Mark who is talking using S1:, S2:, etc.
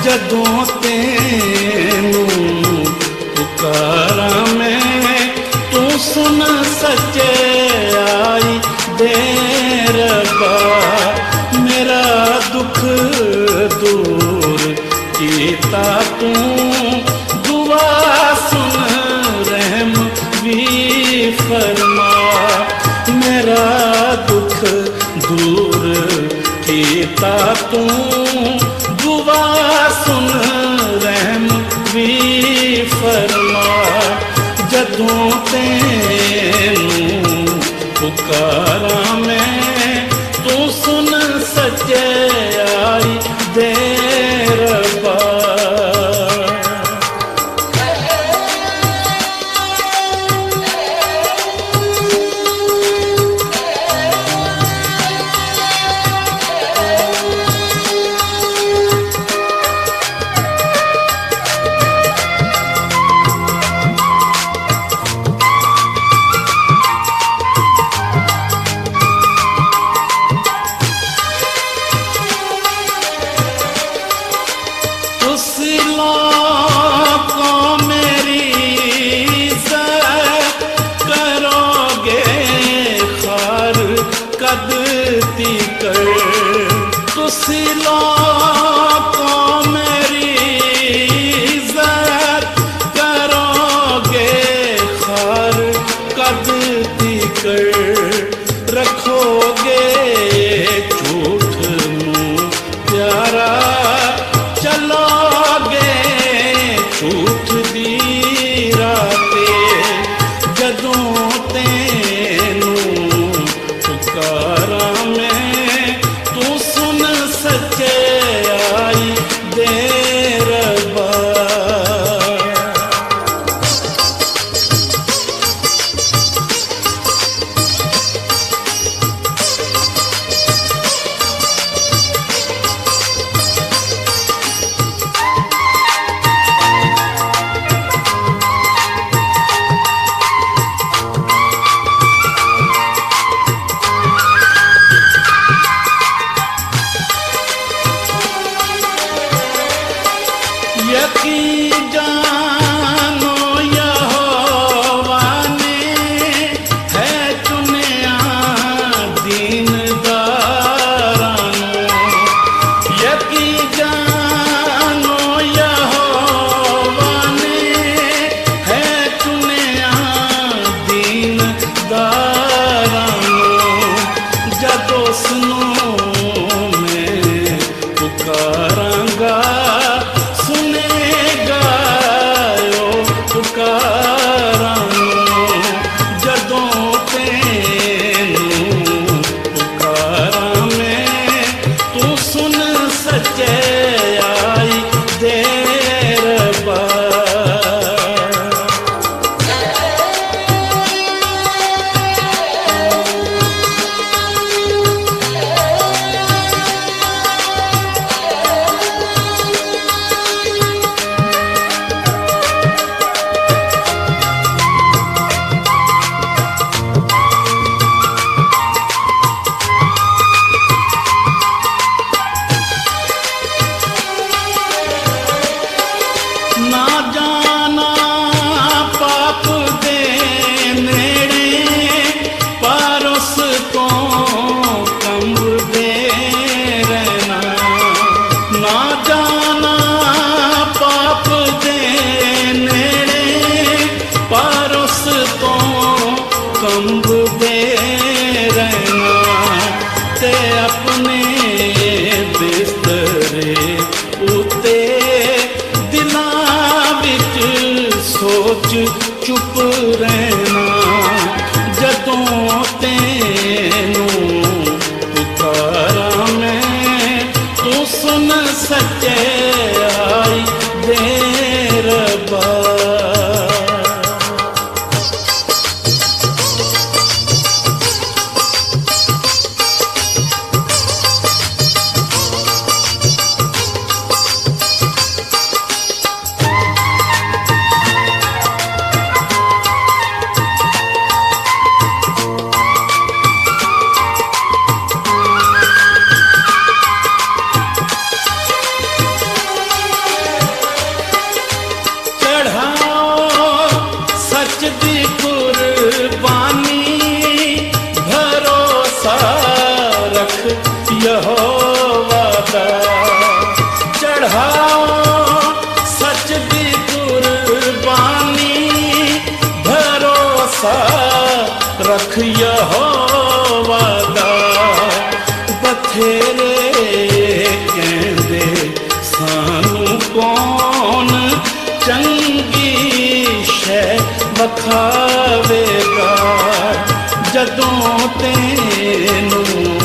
S1: जदों तेनू पुकारा मैं तू सुन सच्चे आई दे रब्बा। मेरा दुख दूर कीता तू दुआ सुन रहम भी फरमा। मेरा दुख दूर कीता तू दुआ सुन रहम भी फरमा। जदों तेनू पुकारा मैं तू सुन सच्चे आई दे रब्बा। तुसी लोगों मेरी इज्जत करोगे खार कद तीकर। रखोगे झूठ नूं प्यारा चलोगे झूठ दी राते। जदों तेनू पुकारा मैं तू सुन सच्चे आई दे रब्बा। यकीन जानो यहोवा ने है चुनिया दीनदारां नूं। यकीन जानो यहोवा ने है चुनिया दीनदारां नूं। जदों उसनूं मैं पुकारांगा पुकारा। जदों तेनू पुकारा मैं तू सुन सच्चे आई दे रब्बा। ना जाना पाप दे नेड़े पर उस तो कंब दे रहना। ना जाना पाप दे नेड़े पर उस तो कंब दे रहना। ते अपने बिस्तरे उते सोच चुप रहना। जदों तेनू पुकारा मैं तू सुन सच्चे आई दे रब्बा। ਯਹੋਵਾ ਦਾ। ਚੜ੍ਹਾਓ ਸੱਚ ਦੀ ਕੁਰਬਾਨੀ, ਭਰੋਸਾ ਰੱਖ ਯਹੋਵਾ ਦਾ। ਬਥੇਰੇ ਕਹਿੰਦੇ ਸਾਨੂੰ ਕੌਣ ਚੰਗੀ ਸ਼ੈ ਵਿਖਾਵੇਗਾ, ਜਦੋਂ ਤੈਨੂੰ